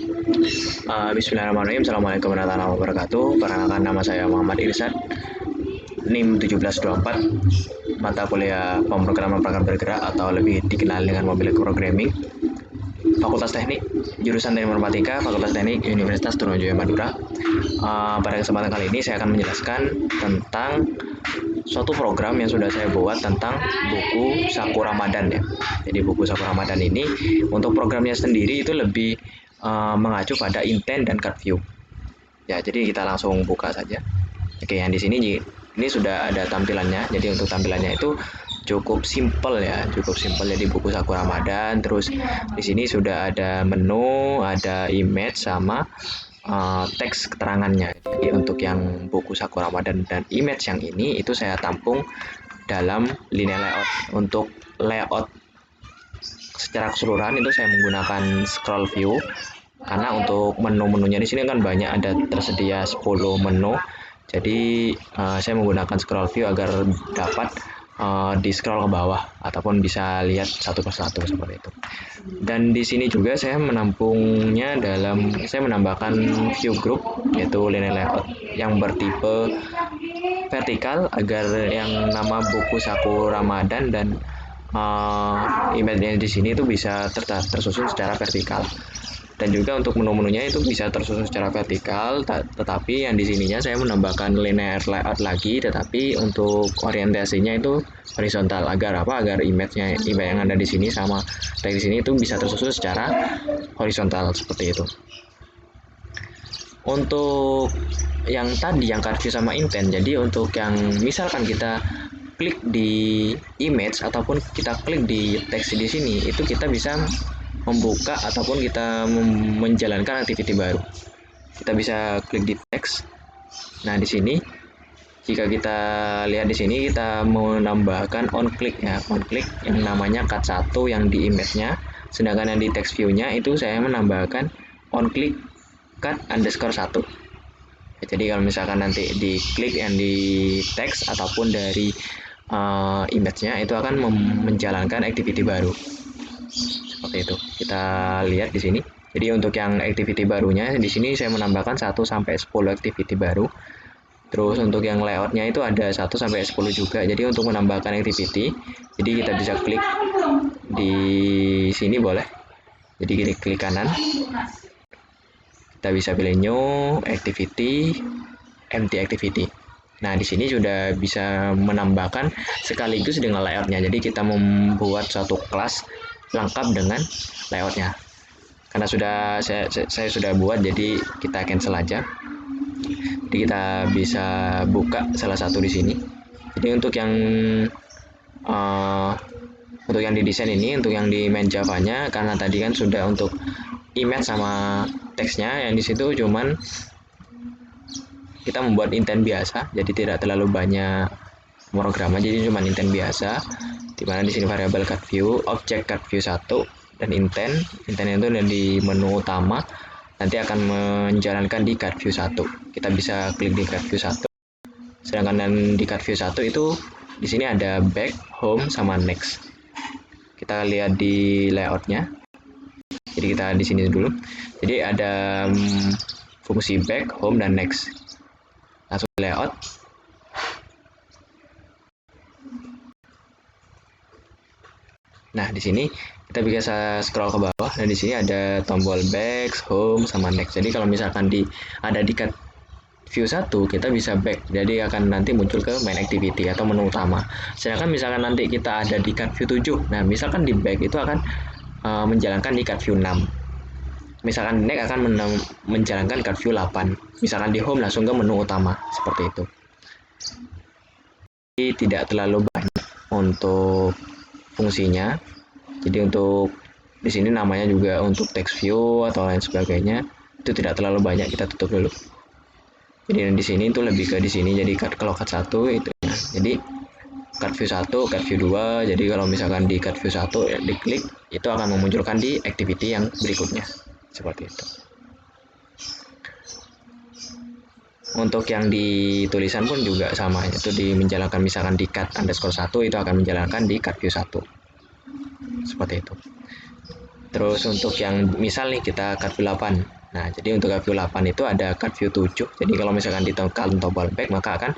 Bismillahirrahmanirrahim. Assalamualaikum warahmatullahi wabarakatuh. Perkenalkan, nama saya Muhammad Irsad, NIM 1724, mata kuliah pemrograman perangkat bergerak atau lebih dikenal dengan Mobile Programming, Fakultas Teknik, jurusan Teknik Informatika, Fakultas Teknik Universitas Trunojoyo Madura. Pada kesempatan kali ini saya akan menjelaskan tentang suatu program yang sudah saya buat tentang buku Saku Ramadan ya. Jadi buku Saku Ramadan ini untuk programnya sendiri itu lebih mengacu pada intent dan card view. Ya, jadi kita langsung buka saja. Oke, yang di sini ini sudah ada tampilannya. Jadi untuk tampilannya itu cukup simple ya, cukup simple. Jadi buku Saku Ramadan, terus di sini sudah ada menu, ada image sama teks keterangannya. Jadi untuk yang buku Saku Ramadan dan image yang ini itu saya tampung dalam linear layout. Untuk layout secara keseluruhan itu saya menggunakan scroll view, karena untuk menu-menunya di sini kan banyak, ada tersedia 10 menu. Jadi saya menggunakan scroll view agar dapat di scroll ke bawah ataupun bisa lihat satu persatu seperti itu. Dan di sini juga saya menampungnya saya menambahkan view group, yaitu linear layout yang bertipe vertikal agar yang nama buku Saku Ramadan dan image-nya di sini itu bisa tersusun secara vertikal. Dan juga untuk menu-menunya itu bisa tersusun secara vertikal, tetapi yang di sininya saya menambahkan linear layout lagi, tetapi untuk orientasinya itu horizontal. Agar apa? Agar image yang ada di sini sama teks di sini itu bisa tersusun secara horizontal seperti itu. Untuk yang tadi yang card view sama intent, jadi untuk yang misalkan kita klik di image ataupun kita klik di teks di sini, itu kita bisa membuka ataupun kita menjalankan aktiviti baru. Kita bisa klik di teks. Nah, di sini jika kita lihat di sini kita menambahkan on click ya, on click yang namanya cut 1 yang di image-nya, sedangkan yang di text view-nya itu saya menambahkan on click cut underscore 1. Jadi kalau misalkan nanti diklik yang di teks ataupun dari image-nya, itu akan menjalankan activity baru. Seperti itu. Kita lihat di sini. Jadi untuk yang activity barunya di sini saya menambahkan 1 sampai 10 activity baru. Terus untuk yang layoutnya itu ada 1 sampai 10 juga. Jadi untuk menambahkan activity, jadi kita bisa klik di sini boleh. Jadi klik kanan. Kita bisa pilih new activity, empty activity. Nah, di sini sudah bisa menambahkan sekaligus dengan layoutnya. Jadi kita membuat suatu kelas lengkap dengan layoutnya. Karena saya sudah buat, jadi kita cancel aja. Jadi kita bisa buka salah satu di sini. Jadi untuk yang didesain ini, untuk yang di main Java-nya, karena tadi kan sudah untuk image sama teksnya, yang di situ cuman kita membuat intent biasa, jadi tidak terlalu banyak pemrograman, jadi cuma intent biasa, dimana di sini variabel card view, objek card view 1 dan intent itu di menu utama nanti akan menjalankan di card view 1. Kita bisa klik di card view 1. Sedangkan di card view 1 itu di sini ada back, home sama next. Kita lihat di layoutnya. Jadi kita di sini dulu. Jadi ada fungsi back, home dan next. Langsung layout. Nah, di sini kita bisa scroll ke bawah. Dan di sini ada tombol back, home sama next. Jadi kalau misalkan ada di card view 1, kita bisa back. Jadi akan nanti muncul ke main activity atau menu utama. Sedangkan misalkan nanti kita ada di card view 7. Nah, misalkan di back itu akan menjalankan di card view 6. Misalkan next akan menjalankan card view 8. Misalkan di home langsung ke menu utama, seperti itu. Jadi tidak terlalu banyak untuk fungsinya. Jadi untuk di sini namanya juga untuk text view atau lain sebagainya, itu tidak terlalu banyak, kita tutup dulu. Jadi di sini itu lebih ke di sini, jadi kalau card 1 itu ya. Jadi card view 1, card view 2. Jadi kalau misalkan di card view 1 ya, diklik, itu akan memunculkan di activity yang berikutnya. Seperti itu. Untuk yang di tulisan pun juga sama, itu menjalankan misalkan di cut underscore 1 itu akan menjalankan di card view 1. Seperti itu. Terus untuk yang misal nih kita card view 8. Nah, jadi untuk card view 8 itu ada card view 7. Jadi kalau misalkan ditekan tombol back maka akan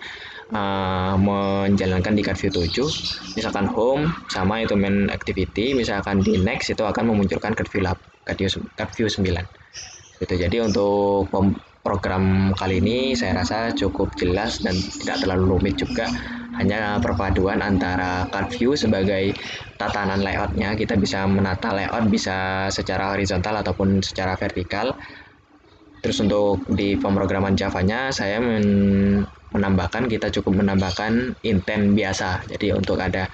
menjalankan di card view 7. Misalkan home sama itu main activity, misalkan di next itu akan memunculkan card view 8, card view 9. Gitu. Jadi untuk program kali ini saya rasa cukup jelas dan tidak terlalu rumit juga. Hanya perpaduan antara card view sebagai tatanan layoutnya, kita bisa menata layout bisa secara horizontal ataupun secara vertikal. Terus untuk di pemrograman Java-nya saya menambahkan, kita cukup menambahkan intent biasa. Jadi untuk ada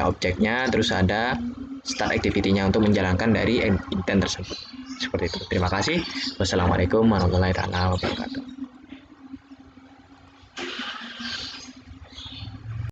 objeknya, terus ada start activity-nya untuk menjalankan dari intent tersebut. Seperti itu. Terima kasih. Wassalamualaikum warahmatullahi wabarakatuh.